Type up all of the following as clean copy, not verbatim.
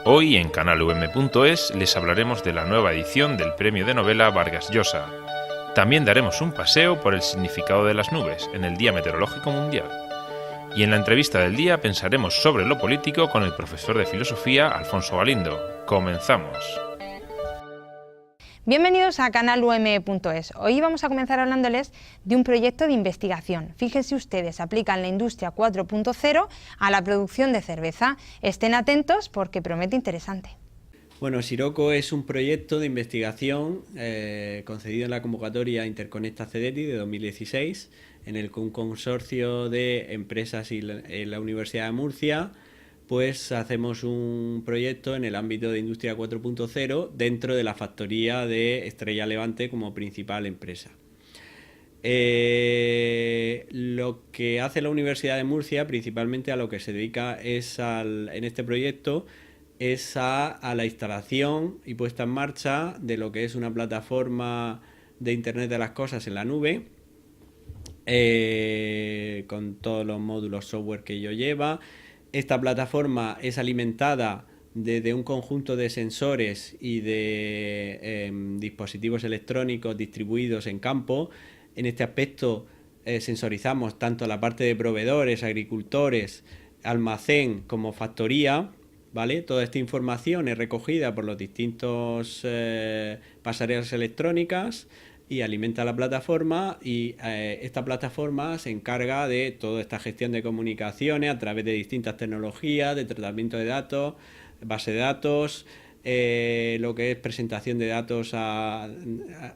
Hoy en canalum.es les hablaremos de la nueva edición del Premio de Novela Vargas Llosa. También daremos un paseo por el significado de las nubes en el Día Meteorológico Mundial. Y en la entrevista del día pensaremos sobre lo político con el profesor de filosofía Alfonso Galindo. ¡Comenzamos! Bienvenidos a canalum.es. Hoy vamos a comenzar hablándoles de un proyecto de investigación. Fíjense ustedes, aplican la industria 4.0 a la producción de cerveza. Estén atentos porque promete interesante. Bueno, Siroco es un proyecto de investigación concedido en la convocatoria Interconecta CEDETI de 2016, en el que un consorcio de empresas y la Universidad de Murcia pues hacemos un proyecto en el ámbito de Industria 4.0 dentro de la factoría de Estrella Levante como principal empresa. Lo que hace la Universidad de Murcia, principalmente a lo que se dedica es en este proyecto, es a la instalación y puesta en marcha de lo que es una plataforma de Internet de las Cosas en la nube, con todos los módulos software que ello lleva. Esta plataforma es alimentada desde un conjunto de sensores y de dispositivos electrónicos distribuidos en campo. En este aspecto sensorizamos tanto la parte de proveedores, agricultores, almacén como factoría, ¿vale? Toda esta información es recogida por los distintos pasarelas electrónicas y alimenta la plataforma, y esta plataforma se encarga de toda esta gestión de comunicaciones a través de distintas tecnologías, de tratamiento de datos, base de datos, lo que es presentación de datos a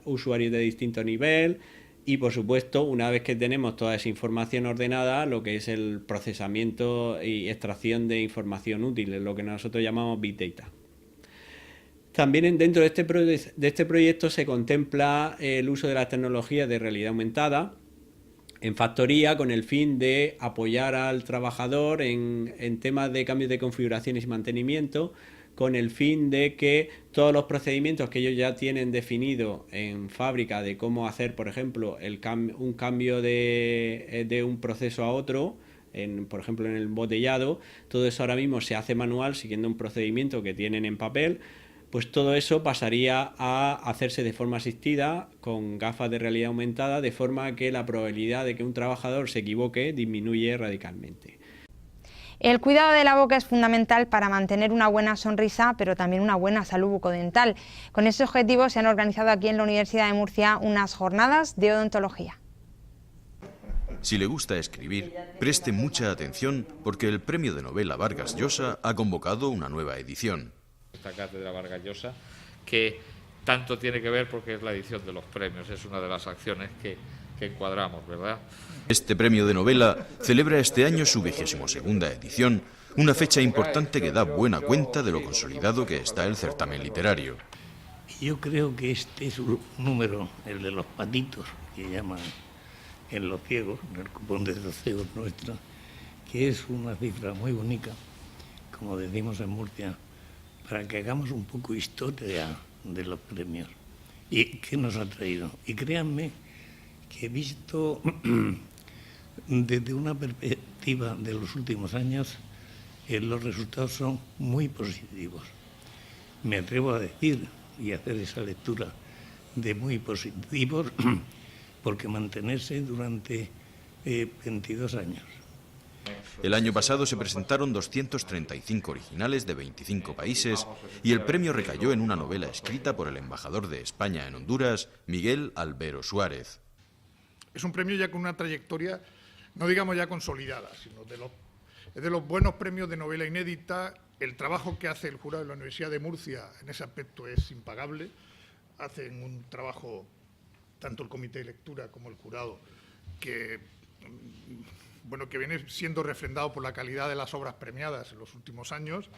usuarios de distinto nivel y, por supuesto, una vez que tenemos toda esa información ordenada, lo que es el procesamiento y extracción de información útil, lo que nosotros llamamos Big Data. También dentro de este proyecto se contempla el uso de las tecnologías de realidad aumentada en factoría con el fin de apoyar al trabajador en temas de cambios de configuraciones y mantenimiento, con el fin de que todos los procedimientos que ellos ya tienen definido en fábrica de cómo hacer, por ejemplo, un cambio de un proceso a otro, por ejemplo en el embotellado, todo eso ahora mismo se hace manual siguiendo un procedimiento que tienen en papel. Pues todo eso pasaría a hacerse de forma asistida con gafas de realidad aumentada, de forma que la probabilidad de que un trabajador se equivoque disminuye radicalmente. El cuidado de la boca es fundamental para mantener una buena sonrisa, pero también una buena salud bucodental. Con ese objetivo se han organizado aquí en la Universidad de Murcia unas jornadas de odontología. Si le gusta escribir, preste mucha atención porque el Premio de Novela Vargas Llosa ha convocado una nueva edición. Esta cátedra Vargas Llosa, que tanto tiene que ver porque es la edición de los premios, es una de las acciones que encuadramos, ¿verdad? Este premio de novela celebra este año su 22ª edición, una fecha importante que da buena cuenta de lo consolidado que está el certamen literario. Yo creo que este es un número, el de los patitos, que llaman en los ciegos, en el cupón de los ciegos nuestro, que es una cifra muy bonita, como decimos en Murcia, para que hagamos un poco historia de los premios y qué nos ha traído. Y créanme que he visto desde una perspectiva de los últimos años, los resultados son muy positivos. Me atrevo a decir y hacer esa lectura de muy positivos porque mantenerse durante 22 años. El año pasado se presentaron 235 originales de 25 países y el premio recayó en una novela escrita por el embajador de España en Honduras, Miguel Albero Suárez. Es un premio ya con una trayectoria, no digamos ya consolidada, sino de los buenos premios de novela inédita. El trabajo que hace el jurado de la Universidad de Murcia en ese aspecto es impagable. Hacen un trabajo, tanto el comité de lectura como el jurado, que viene siendo refrendado por la calidad de las obras premiadas en los últimos años.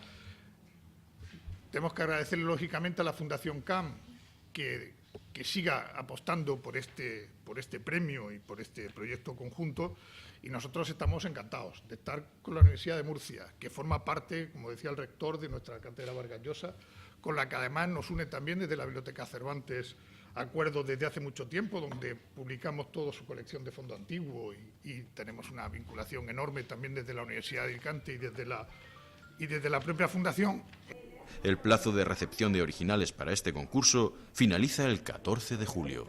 Tenemos que agradecerle, lógicamente, a la Fundación CAM que siga apostando por este premio y por este proyecto conjunto, y nosotros estamos encantados de estar con la Universidad de Murcia, que forma parte, como decía el rector, de nuestra cátedra Vargas Llosa, con la que además nos une también desde la Biblioteca Cervantes acuerdos desde hace mucho tiempo, donde publicamos toda su colección de fondo antiguo y tenemos una vinculación enorme también desde la Universidad de Alicante y desde la propia Fundación. El plazo de recepción de originales para este concurso finaliza el 14 de julio.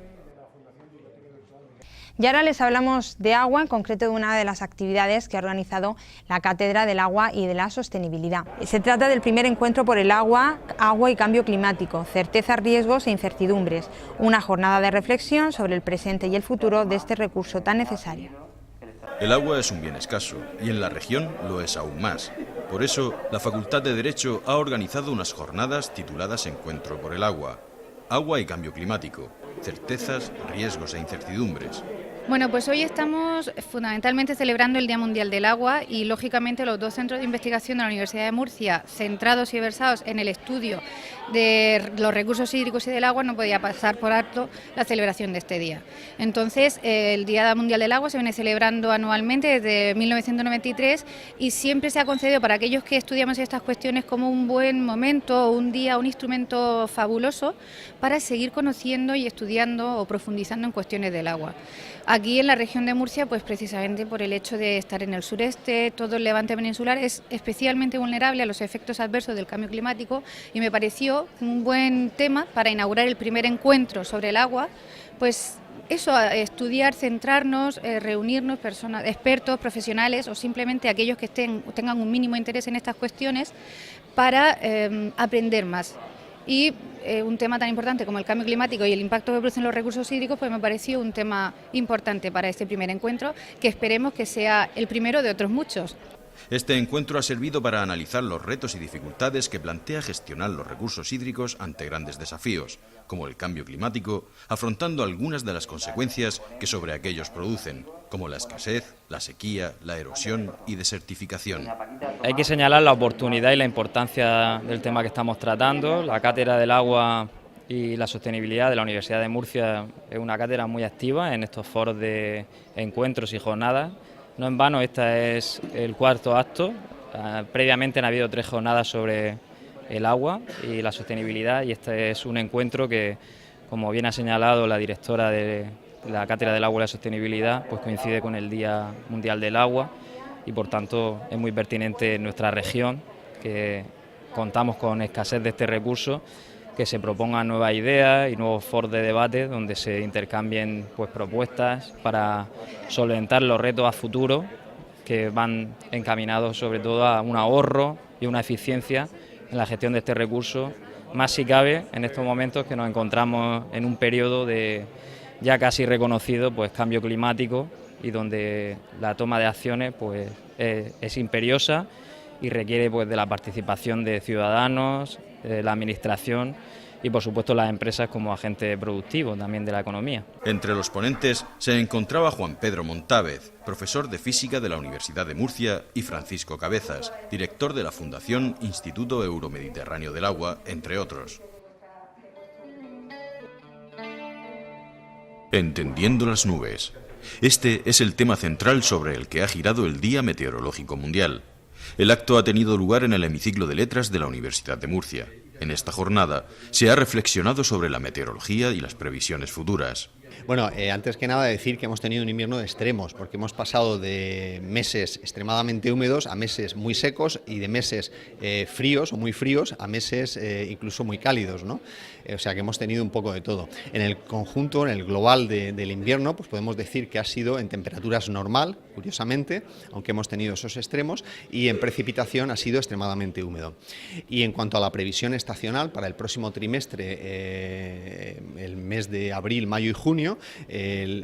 Y ahora les hablamos de agua, en concreto de una de las actividades que ha organizado la Cátedra del Agua y de la Sostenibilidad. Se trata del primer encuentro por el agua y cambio climático, certezas, riesgos e incertidumbres, una jornada de reflexión sobre el presente y el futuro de este recurso tan necesario. El agua es un bien escaso y en la región lo es aún más. Por eso, la Facultad de Derecho ha organizado unas jornadas tituladas Encuentro por el agua, agua y cambio climático, certezas, riesgos e incertidumbres. Bueno, pues hoy estamos fundamentalmente celebrando el Día Mundial del Agua y, lógicamente, los dos centros de investigación de la Universidad de Murcia, centrados y versados en el estudio de los recursos hídricos y del agua, no podía pasar por alto la celebración de este día. Entonces, el Día Mundial del Agua se viene celebrando anualmente desde 1993 y siempre se ha concedido para aquellos que estudiamos estas cuestiones como un buen momento, un día, un instrumento fabuloso para seguir conociendo y estudiando o profundizando en cuestiones del agua. Aquí en la región de Murcia, pues precisamente por el hecho de estar en el sureste, todo el levante peninsular es especialmente vulnerable a los efectos adversos del cambio climático y me pareció un buen tema para inaugurar el primer encuentro sobre el agua, pues eso, estudiar, centrarnos, reunirnos, personas, expertos, profesionales o simplemente aquellos que tengan un mínimo interés en estas cuestiones para aprender más. Y un tema tan importante como el cambio climático y el impacto que producen los recursos hídricos, pues me pareció un tema importante para este primer encuentro, que esperemos que sea el primero de otros muchos. Este encuentro ha servido para analizar los retos y dificultades que plantea gestionar los recursos hídricos ante grandes desafíos, como el cambio climático, afrontando algunas de las consecuencias que sobre aquellos producen, como la escasez, la sequía, la erosión y desertificación. Hay que señalar la oportunidad y la importancia del tema que estamos tratando. La Cátedra del Agua y la Sostenibilidad de la Universidad de Murcia es una cátedra muy activa en estos foros de encuentros y jornadas. No en vano, este es el cuarto acto. Previamente han habido 3 jornadas sobre el agua y la sostenibilidad y este es un encuentro que, como bien ha señalado la directora de la Cátedra del Agua y la Sostenibilidad, pues coincide con el Día Mundial del Agua y por tanto es muy pertinente en nuestra región, que contamos con escasez de este recurso, que se propongan nuevas ideas y nuevos foros de debate donde se intercambien pues propuestas para solventar los retos a futuro que van encaminados sobre todo a un ahorro y una eficiencia en la gestión de este recurso, más si cabe en estos momentos que nos encontramos en un periodo de ya casi reconocido pues cambio climático y donde la toma de acciones pues es imperiosa y requiere pues de la participación de ciudadanos, de la administración y por supuesto las empresas como agente productivo también de la economía. Entre los ponentes se encontraba Juan Pedro Montávez, profesor de Física de la Universidad de Murcia, y Francisco Cabezas, director de la Fundación Instituto Euromediterráneo del Agua, entre otros. Entendiendo las nubes. Este es el tema central sobre el que ha girado el Día Meteorológico Mundial. El acto ha tenido lugar en el hemiciclo de Letras de la Universidad de Murcia. En esta jornada se ha reflexionado sobre la meteorología y las previsiones futuras. Bueno, antes que nada decir que hemos tenido un invierno de extremos, porque hemos pasado de meses extremadamente húmedos a meses muy secos y de meses fríos o muy fríos a meses incluso muy cálidos, ¿no? O sea que hemos tenido un poco de todo. En el conjunto, en el global del invierno, pues podemos decir que ha sido en temperaturas normal, curiosamente, aunque hemos tenido esos extremos, y en precipitación ha sido extremadamente húmedo. Y en cuanto a la previsión estacional para el próximo trimestre, el mes de abril, mayo y junio,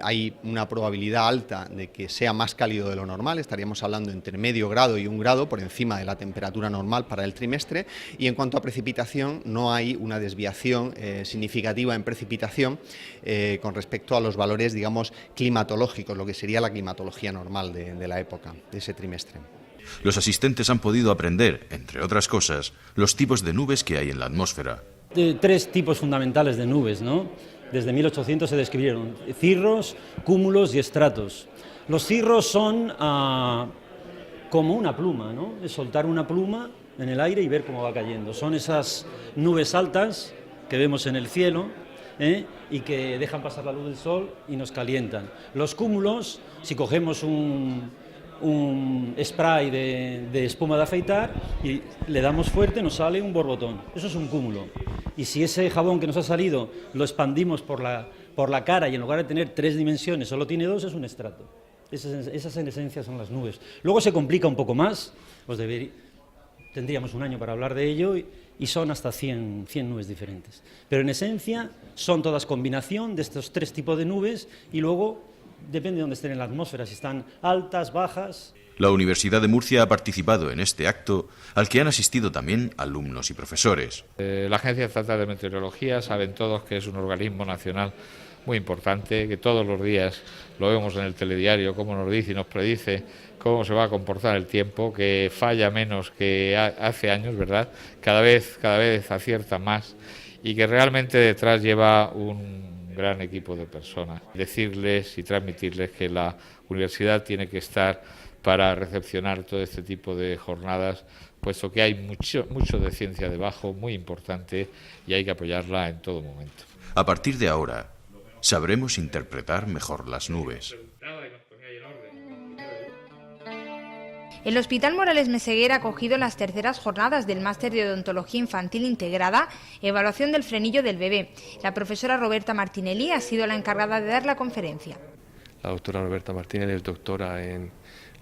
hay una probabilidad alta de que sea más cálido de lo normal, estaríamos hablando entre medio grado y 1 grado por encima de la temperatura normal para el trimestre, y en cuanto a precipitación no hay una desviación significativa en precipitación con respecto a los valores, digamos, climatológicos, lo que sería la climatología normal de la época, de ese trimestre. Los asistentes han podido aprender, entre otras cosas, los tipos de nubes que hay en la atmósfera. 3 tipos fundamentales de nubes, ¿no? Desde 1800 se describieron cirros, cúmulos y estratos. Los cirros son como una pluma, ¿no? Es soltar una pluma en el aire y ver cómo va cayendo. Son esas nubes altas que vemos en el cielo y que dejan pasar la luz del sol y nos calientan. Los cúmulos, si cogemos un un spray de espuma de afeitar y le damos fuerte, nos sale un borbotón. Eso es un cúmulo. Y si ese jabón que nos ha salido lo expandimos por la cara y en lugar de tener 3 dimensiones solo tiene 2, es un estrato. Esas en esencia son las nubes. Luego se complica un poco más, tendríamos un año para hablar de ello y son hasta 100 nubes diferentes. Pero en esencia son todas combinación de estos 3 tipos de nubes y luego depende de dónde estén en la atmósfera, si están altas, bajas. La Universidad de Murcia ha participado en este acto, al que han asistido también alumnos y profesores. La Agencia Estatal de Meteorología saben todos que es un organismo nacional muy importante, que todos los días lo vemos en el telediario, cómo nos dice y nos predice cómo se va a comportar el tiempo, que falla menos que hace años, ¿verdad? Cada vez acierta más y que realmente detrás lleva un gran equipo de personas. Decirles y transmitirles que la universidad tiene que estar para recepcionar todo este tipo de jornadas, puesto que hay mucho de ciencia debajo, muy importante, y hay que apoyarla en todo momento. A partir de ahora, sabremos interpretar mejor las nubes. El Hospital Morales Meseguer ha acogido las terceras jornadas del Máster de Odontología Infantil Integrada, Evaluación del Frenillo del Bebé. La profesora Roberta Martinelli ha sido la encargada de dar la conferencia. La doctora Roberta Martinelli es doctora en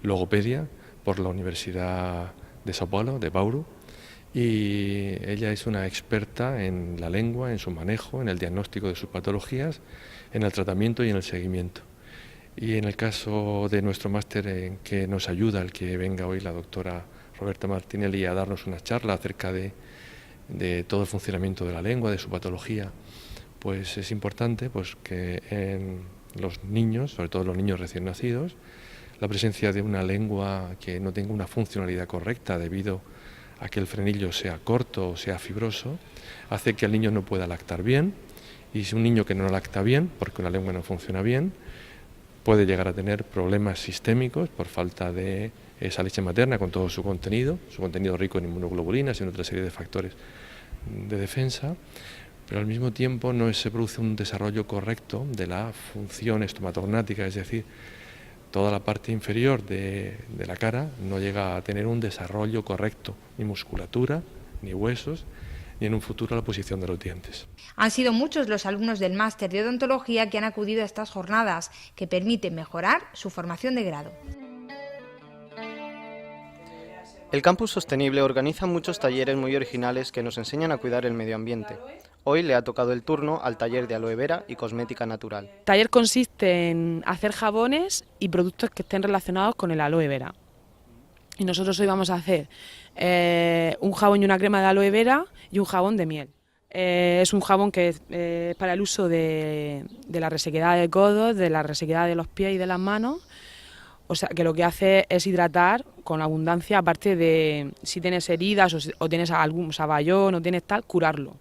logopedia por la Universidad de Sao Paulo, de Bauru, y ella es una experta en la lengua, en su manejo, en el diagnóstico de sus patologías, en el tratamiento y en el seguimiento. Y en el caso de nuestro máster en que nos ayuda el que venga hoy la doctora Roberta Martinelli a darnos una charla acerca de todo el funcionamiento de la lengua, de su patología, pues es importante pues que en los niños, sobre todo los niños recién nacidos, la presencia de una lengua que no tenga una funcionalidad correcta debido a que el frenillo sea corto o sea fibroso, hace que el niño no pueda lactar bien, y si un niño que no lacta bien, porque una lengua no funciona bien, puede llegar a tener problemas sistémicos por falta de esa leche materna con todo su contenido rico en inmunoglobulinas y en otra serie de factores de defensa, pero al mismo tiempo no se produce un desarrollo correcto de la función estomatognática, es decir, toda la parte inferior de la cara no llega a tener un desarrollo correcto, ni musculatura, ni huesos, ni en un futuro la posición de los dientes. Han sido muchos los alumnos del Máster de Odontología que han acudido a estas jornadas, que permiten mejorar su formación de grado. El Campus Sostenible organiza muchos talleres muy originales que nos enseñan a cuidar el medio ambiente. Hoy le ha tocado el turno al taller de aloe vera y cosmética natural. El taller consiste en hacer jabones y productos que estén relacionados con el aloe vera. Y nosotros hoy vamos a hacer un jabón y una crema de aloe vera y un jabón de miel. Es un jabón que es para el uso de la resequedad de codos, de la resequedad de los pies y de las manos. O sea, que lo que hace es hidratar con abundancia, aparte de si tienes heridas o tienes algún saballón o tienes tal, curarlo.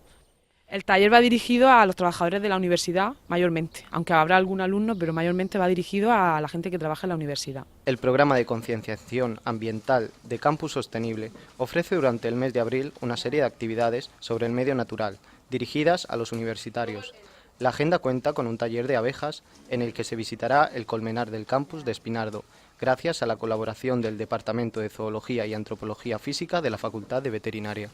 El taller va dirigido a los trabajadores de la universidad, mayormente, aunque habrá algún alumno, pero mayormente va dirigido a la gente que trabaja en la universidad. El programa de concienciación ambiental de Campus Sostenible ofrece durante el mes de abril una serie de actividades sobre el medio natural, dirigidas a los universitarios. La agenda cuenta con un taller de abejas en el que se visitará el colmenar del campus de Espinardo, gracias a la colaboración del Departamento de Zoología y Antropología Física de la Facultad de Veterinaria.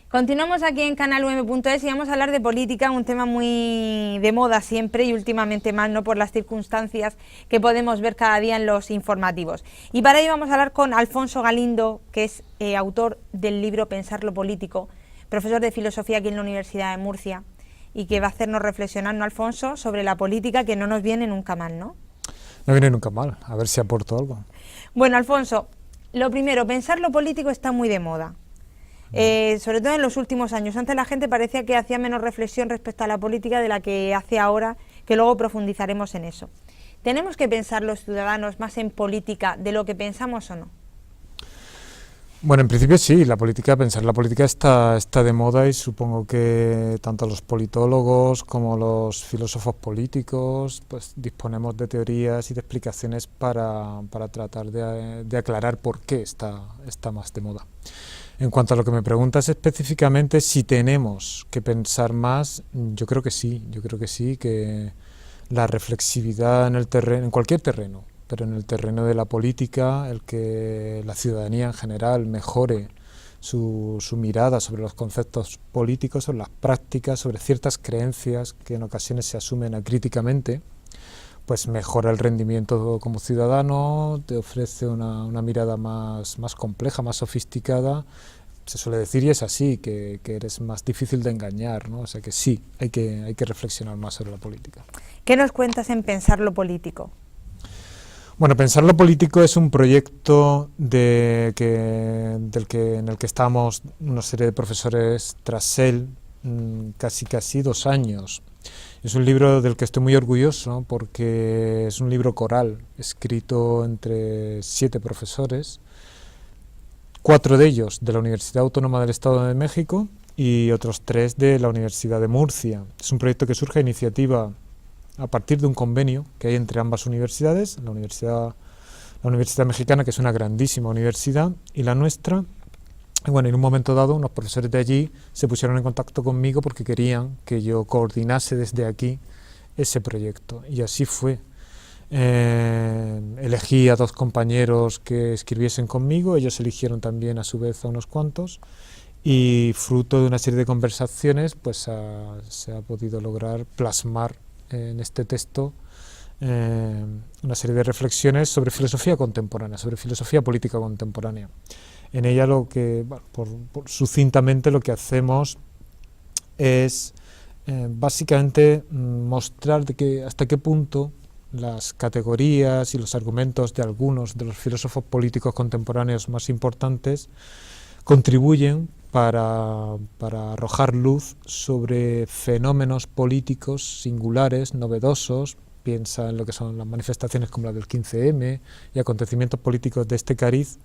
Continuamos aquí en canalum.es y vamos a hablar de política, un tema muy de moda siempre y últimamente más, no por las circunstancias que podemos ver cada día en los informativos. Y para ello vamos a hablar con Alfonso Galindo, que es autor del libro Pensar lo político, profesor de filosofía aquí en la Universidad de Murcia, y que va a hacernos reflexionar, ¿no, Alfonso?, sobre la política, que no nos viene nunca mal, ¿no? No viene nunca mal, a ver si aporto algo. Bueno, Alfonso, lo primero, pensar lo político está muy de moda. Sobre todo en los últimos años. Antes la gente parecía que hacía menos reflexión respecto a la política de la que hace ahora, que luego profundizaremos en eso. ¿Tenemos que pensar los ciudadanos más en política de lo que pensamos o no? Bueno, en principio sí, pensar la política está de moda y supongo que tanto los politólogos como los filósofos políticos pues disponemos de teorías y de explicaciones para tratar de aclarar por qué está más de moda. En cuanto a lo que me preguntas específicamente, si tenemos que pensar más, yo creo que sí, que la reflexividad en el terreno, en cualquier terreno, pero en el terreno de la política, el que la ciudadanía en general mejore su mirada sobre los conceptos políticos, sobre las prácticas, sobre ciertas creencias que en ocasiones se asumen acríticamente, pues mejora el rendimiento como ciudadano, te ofrece una mirada más compleja, más sofisticada. Se suele decir, y es así, que eres más difícil de engañar, ¿no? O sea que sí, hay que reflexionar más sobre la política. ¿Qué nos cuentas en Pensar lo Político? Bueno, Pensar lo Político es un proyecto en el que estamos una serie de profesores tras él, casi 2 años. Es un libro del que estoy muy orgulloso porque es un libro coral, escrito entre 7 profesores, 4 de ellos de la Universidad Autónoma del Estado de México y otros 3 de la Universidad de Murcia. Es un proyecto que surge a iniciativa a partir de un convenio que hay entre ambas universidades, la Universidad Mexicana, que es una grandísima universidad, y la nuestra. Y bueno, en un momento dado, unos profesores de allí se pusieron en contacto conmigo porque querían que yo coordinase desde aquí ese proyecto. Y así fue. Elegí a 2 compañeros que escribiesen conmigo, ellos eligieron también a su vez a unos cuantos, y fruto de una serie de conversaciones, pues se ha podido lograr plasmar en este texto una serie de reflexiones sobre filosofía contemporánea, sobre filosofía política contemporánea. En ella sucintamente lo que hacemos es básicamente mostrar hasta qué punto las categorías y los argumentos de algunos de los filósofos políticos contemporáneos más importantes contribuyen para arrojar luz sobre fenómenos políticos singulares, novedosos. Piensa en lo que son las manifestaciones como la del 15M y acontecimientos políticos de este cariz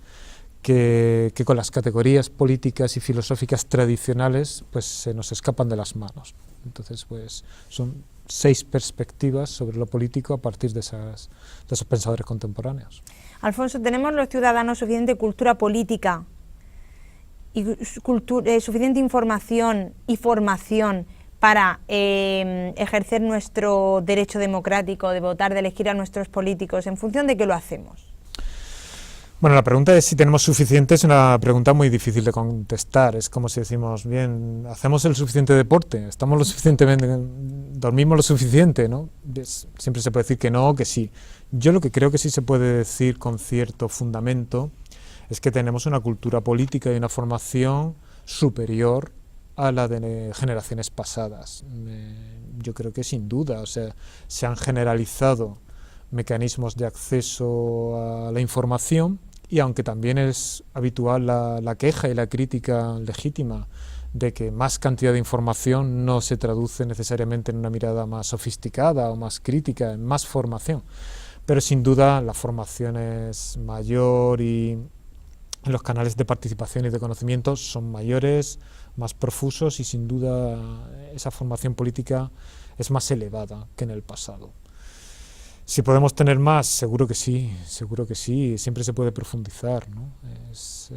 que con las categorías políticas y filosóficas tradicionales pues se nos escapan de las manos. Entonces pues son 6 perspectivas sobre lo político a partir de esos pensadores contemporáneos. Alfonso, ¿tenemos los ciudadanos suficiente cultura política y suficiente información y formación para ejercer nuestro derecho democrático de votar, de elegir a nuestros políticos? ¿En función de qué lo hacemos? Bueno, la pregunta de si tenemos suficiente es una pregunta muy difícil de contestar. Es como si decimos, bien, ¿hacemos el suficiente deporte? ¿Estamos lo suficientemente, dormimos lo suficiente? ¿No? Siempre se puede decir que no o que sí. Yo lo que creo que sí se puede decir con cierto fundamento es que tenemos una cultura política y una formación superior a la de generaciones pasadas. Yo creo que sin duda, o sea, se han generalizado mecanismos de acceso a la información, y aunque también es habitual la queja y la crítica legítima de que más cantidad de información no se traduce necesariamente en una mirada más sofisticada o más crítica, en más formación, pero sin duda la formación es mayor y los canales de participación y de conocimiento son mayores, más profusos, y sin duda esa formación política es más elevada que en el pasado. Si podemos tener más, seguro que sí, siempre se puede profundizar, ¿no? Es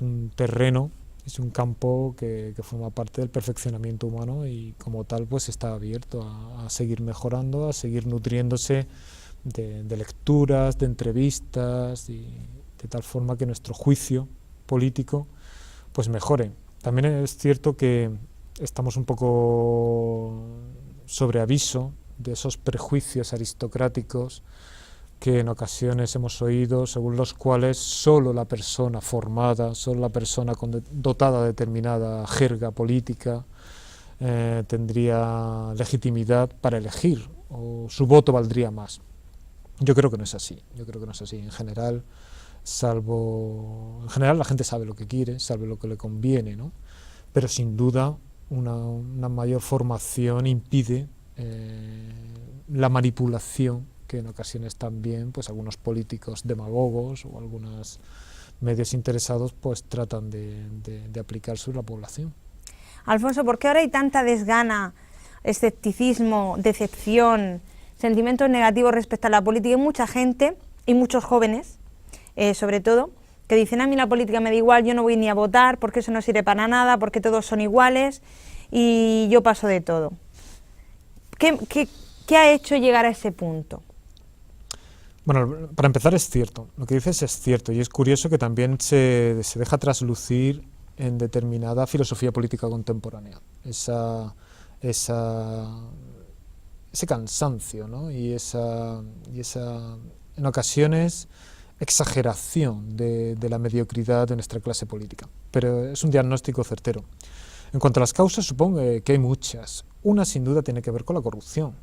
un terreno, es un campo que forma parte del perfeccionamiento humano, y como tal pues está abierto a seguir mejorando, a seguir nutriéndose de lecturas, de entrevistas, y de tal forma que nuestro juicio político pues mejore. También es cierto que estamos un poco sobre aviso de esos prejuicios aristocráticos que en ocasiones hemos oído, según los cuales solo la persona formada, solo la persona dotada de determinada jerga política tendría legitimidad para elegir, o su voto valdría más. Yo creo que no es así, En general, la gente sabe lo que quiere, sabe lo que le conviene, ¿no? Pero sin duda una mayor formación impide la manipulación que en ocasiones también pues algunos políticos demagogos o algunos medios interesados pues tratan de aplicar sobre la población. Alfonso, ¿por qué ahora hay tanta desgana, escepticismo, decepción, sentimientos negativos respecto a la política? Hay mucha gente y muchos jóvenes, sobre todo, que dicen: a mí la política me da igual, yo no voy ni a votar porque eso no sirve para nada, porque todos son iguales y yo paso de todo. ¿Qué ha hecho llegar a ese punto? Bueno, para empezar es cierto, lo que dices es cierto, y es curioso que también se deja traslucir en determinada filosofía política contemporánea, ese cansancio, ¿no? y esa en ocasiones exageración de la mediocridad de nuestra clase política, pero es un diagnóstico certero. En cuanto a las causas, supongo que hay muchas. Una sin duda tiene que ver con la corrupción.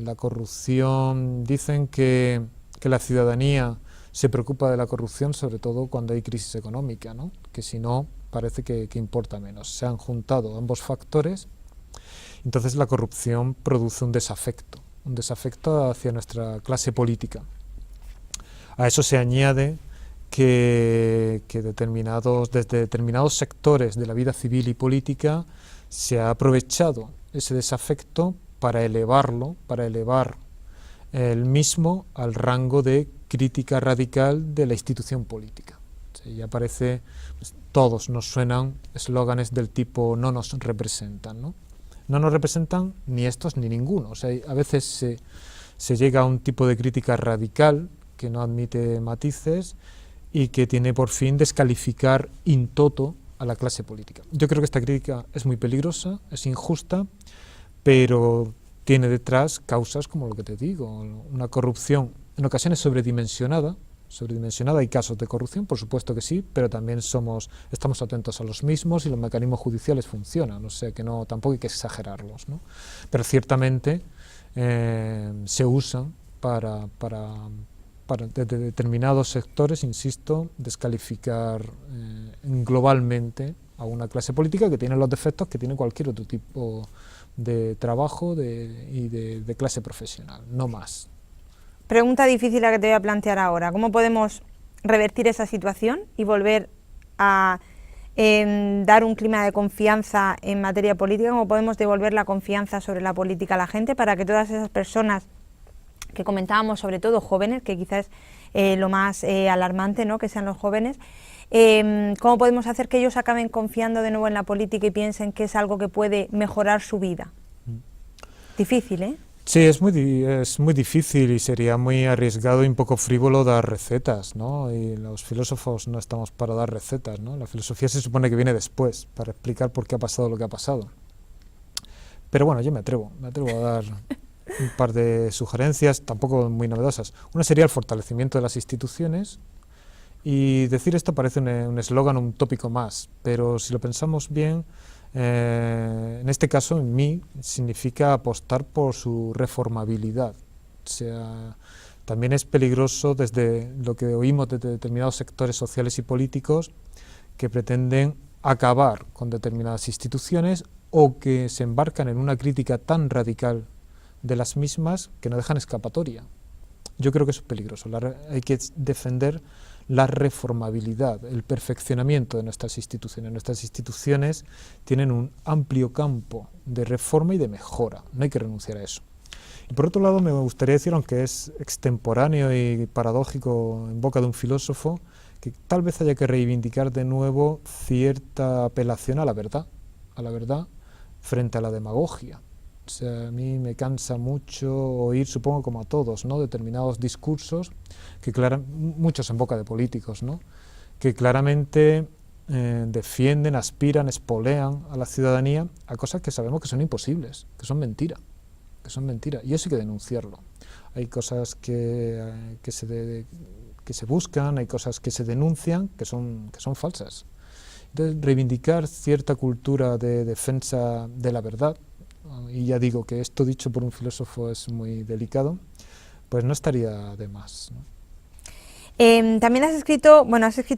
La corrupción, dicen que la ciudadanía se preocupa de la corrupción sobre todo cuando hay crisis económica, ¿no? Que si no, parece que importa menos. Se han juntado ambos factores, entonces la corrupción produce un desafecto hacia nuestra clase política. A eso se añade que desde determinados sectores de la vida civil y política se ha aprovechado ese desafecto para elevar el mismo al rango de crítica radical de la institución política. Ya parece, pues, todos nos suenan eslóganes del tipo "no nos representan", ¿no? No nos representan ni estos ni ninguno. O sea, a veces se llega a un tipo de crítica radical que no admite matices y que tiene por fin descalificar in toto a la clase política. Yo creo que esta crítica es muy peligrosa, es injusta, pero tiene detrás causas como lo que te digo, una corrupción en ocasiones sobredimensionada. Hay casos de corrupción, por supuesto que sí, pero también estamos atentos a los mismos y los mecanismos judiciales funcionan, o sea que tampoco hay que exagerarlos, ¿no? Pero ciertamente se usan para desde determinados sectores, insisto, descalificar globalmente a una clase política que tiene los defectos que tiene cualquier otro tipo de trabajo y de clase profesional, no más. Pregunta difícil la que te voy a plantear ahora. ¿Cómo podemos revertir esa situación y volver a dar un clima de confianza en materia política? ¿Cómo podemos devolver la confianza sobre la política a la gente para que todas esas personas que comentábamos, sobre todo jóvenes, que quizás es lo más alarmante, ¿no?, que sean los jóvenes, cómo podemos hacer que ellos acaben confiando de nuevo en la política y piensen que es algo que puede mejorar su vida? Difícil, ¿eh? Sí, es muy difícil y sería muy arriesgado y un poco frívolo dar recetas, ¿no? Y los filósofos no estamos para dar recetas, ¿no? La filosofía se supone que viene después, para explicar por qué ha pasado lo que ha pasado. Pero bueno, yo me atrevo a dar un par de sugerencias, tampoco muy novedosas. Una sería el fortalecimiento de las instituciones, y decir esto parece un eslogan, un tópico más, pero si lo pensamos bien, en este caso, en mí, significa apostar por su reformabilidad. O sea, también es peligroso desde lo que oímos de determinados sectores sociales y políticos que pretenden acabar con determinadas instituciones o que se embarcan en una crítica tan radical de las mismas que no dejan escapatoria. Yo creo que eso es peligroso. Hay que defender la reformabilidad, el perfeccionamiento de nuestras instituciones. Nuestras instituciones tienen un amplio campo de reforma y de mejora, no hay que renunciar a eso. Y por otro lado me gustaría decir, aunque es extemporáneo y paradójico en boca de un filósofo, que tal vez haya que reivindicar de nuevo cierta apelación a la verdad frente a la demagogia. O sea, a mí me cansa mucho oír, supongo como a todos, ¿no?, determinados discursos, muchos en boca de políticos, ¿no?, que claramente defienden, aspiran, espolean a la ciudadanía a cosas que sabemos que son imposibles, que son mentira, y eso hay que denunciarlo. Hay cosas que se buscan, hay cosas que se denuncian que son falsas. Entonces, reivindicar cierta cultura de defensa de la verdad, y ya digo que esto dicho por un filósofo es muy delicado, pues no estaría de más, ¿no? También has escrito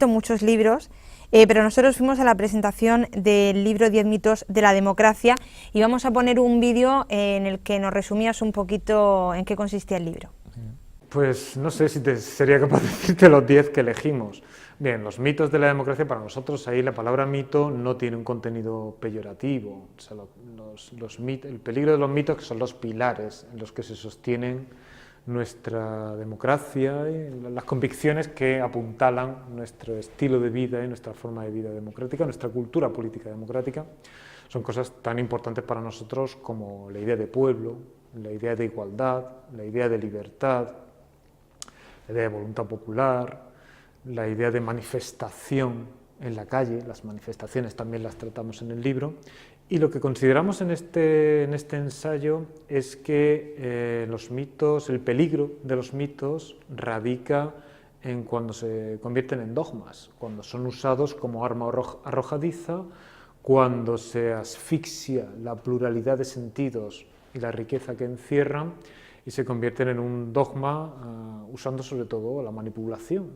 muchos libros, pero nosotros fuimos a la presentación del libro 10 mitos de la democracia y vamos a poner un vídeo en el que nos resumías un poquito en qué consistía el libro. Pues no sé si sería capaz de decirte los 10 que elegimos. Bien, los mitos de la democracia, para nosotros ahí la palabra mito no tiene un contenido peyorativo. O sea, el peligro de los mitos, que son los pilares en los que se sostienen nuestra democracia y las convicciones que apuntalan nuestro estilo de vida y nuestra forma de vida democrática, nuestra cultura política democrática. Son cosas tan importantes para nosotros como la idea de pueblo, la idea de igualdad, la idea de libertad, la idea de voluntad popular, la idea de manifestación en la calle. Las manifestaciones también las tratamos en el libro. Y lo que consideramos en este ensayo es que los mitos, el peligro de los mitos radica en cuando se convierten en dogmas, cuando son usados como arma arrojadiza, cuando se asfixia la pluralidad de sentidos y la riqueza que encierran y se convierten en un dogma usando sobre todo la manipulación,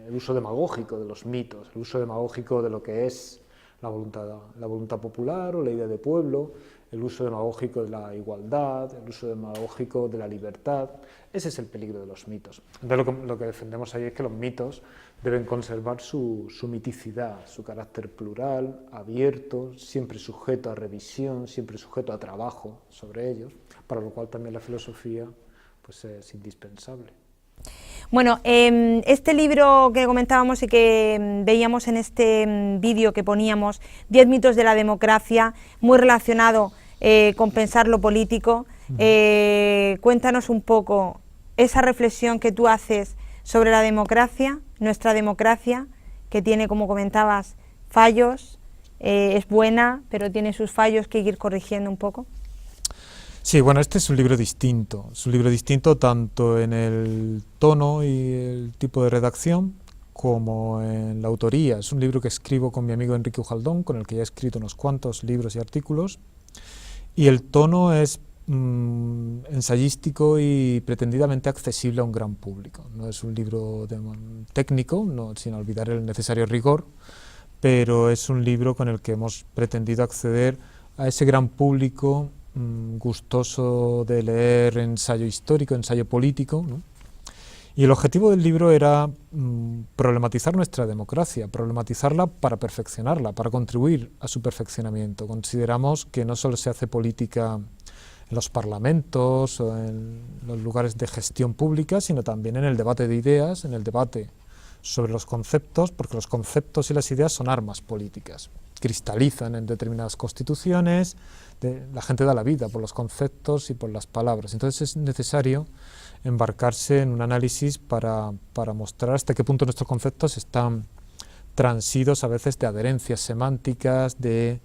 el uso demagógico de los mitos, el uso demagógico de lo que es la voluntad popular o la idea de pueblo, el uso demagógico de la igualdad, el uso demagógico de la libertad. Ese es el peligro de los mitos. Entonces lo que defendemos ahí es que los mitos deben conservar su miticidad, su carácter plural, abierto, siempre sujeto a revisión, siempre sujeto a trabajo sobre ellos, para lo cual también la filosofía pues, es indispensable. Bueno, este libro que comentábamos y que veíamos en este vídeo que poníamos, 10 mitos de la democracia, muy relacionado con pensar lo político, cuéntanos un poco esa reflexión que tú haces sobre la democracia, nuestra democracia, que tiene, como comentabas, fallos, es buena, pero tiene sus fallos que hay que ir corrigiendo un poco. Sí, bueno, este es un libro distinto tanto en el tono y el tipo de redacción como en la autoría. Es un libro que escribo con mi amigo Enrique Ujaldón, con el que ya he escrito unos cuantos libros y artículos, y el tono es ensayístico y pretendidamente accesible a un gran público. No es un libro técnico, no, sin olvidar el necesario rigor, pero es un libro con el que hemos pretendido acceder a ese gran público gustoso de leer ensayo histórico, ensayo político, ¿no? Y el objetivo del libro era problematizar nuestra democracia, problematizarla para perfeccionarla, para contribuir a su perfeccionamiento. Consideramos que no solo se hace política en los parlamentos o en los lugares de gestión pública, sino también en el debate de ideas, en el debate sobre los conceptos, porque los conceptos y las ideas son armas políticas, cristalizan en determinadas constituciones, la gente da la vida por los conceptos y por las palabras. Entonces es necesario embarcarse en un análisis para mostrar hasta qué punto nuestros conceptos están transidos a veces de adherencias semánticas, de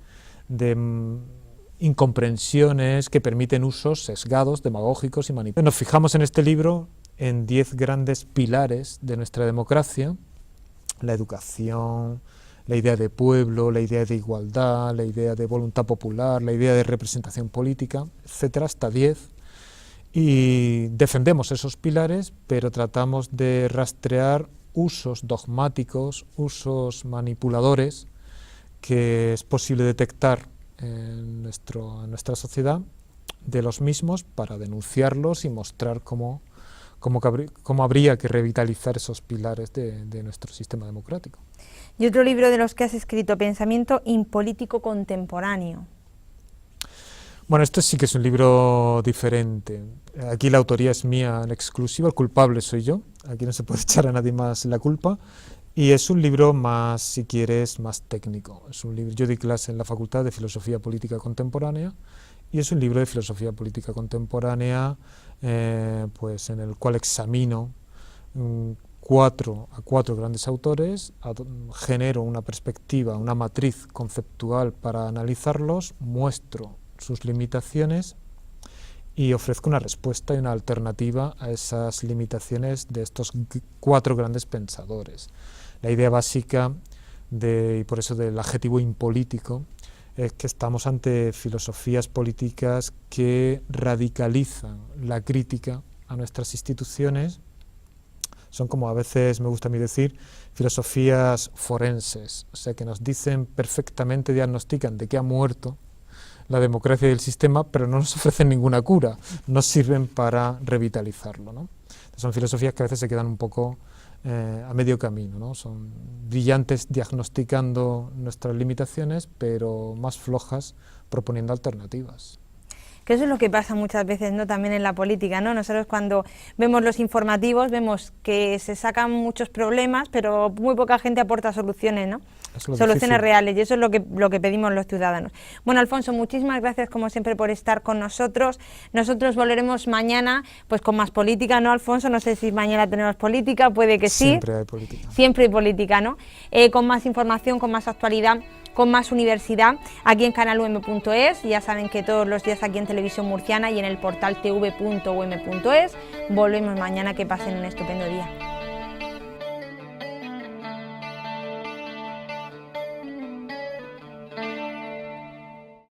incomprensiones que permiten usos sesgados, demagógicos y manipulativos. Nos fijamos en este libro en 10 grandes pilares de nuestra democracia: la educación, la idea de pueblo, la idea de igualdad, la idea de voluntad popular, la idea de representación política, etcétera, hasta 10. Y defendemos esos pilares, pero tratamos de rastrear usos dogmáticos, usos manipuladores, que es posible detectar en nuestra sociedad de los mismos para denunciarlos y mostrar cómo habría que revitalizar esos pilares de nuestro sistema democrático. Y otro libro de los que has escrito, Pensamiento impolítico contemporáneo. Bueno, este sí que es un libro diferente. Aquí la autoría es mía en exclusiva, el culpable soy yo, aquí no se puede echar a nadie más la culpa, y es un libro más, si quieres, más técnico. Es un libro, yo doy clase en la Facultad de Filosofía Política Contemporánea, y es un libro de filosofía política contemporánea pues en el cual examino a cuatro grandes autores, genero una perspectiva, una matriz conceptual para analizarlos, muestro sus limitaciones y ofrezco una respuesta y una alternativa a esas limitaciones de estos 4 grandes pensadores. La idea básica, y por eso del adjetivo impolítico, es que estamos ante filosofías políticas que radicalizan la crítica a nuestras instituciones. Son, como a veces me gusta a mí decir, filosofías forenses, o sea, que nos dicen perfectamente, diagnostican de qué ha muerto la democracia y el sistema, pero no nos ofrecen ninguna cura, no sirven para revitalizarlo, ¿no? Son filosofías que a veces se quedan un poco a medio camino, ¿no? Son brillantes diagnosticando nuestras limitaciones, pero más flojas proponiendo alternativas. Que eso es lo que pasa muchas veces, ¿no? También en la política, ¿no? Nosotros cuando vemos los informativos vemos que se sacan muchos problemas, pero muy poca gente aporta soluciones, ¿no? Soluciones difícil. reales, y eso es lo que pedimos los ciudadanos. Bueno, Alfonso, muchísimas gracias como siempre por estar con nosotros. Nosotros volveremos mañana pues con más política, ¿no, Alfonso? No sé si mañana tenemos política, puede que sí. Siempre hay política. Siempre hay política, ¿no? Con más información, con más actualidad, con más universidad, aquí en canalum.es. Ya saben que todos los días aquí en Televisión Murciana y en el portal tv.um.es. Volvemos mañana, que pasen un estupendo día.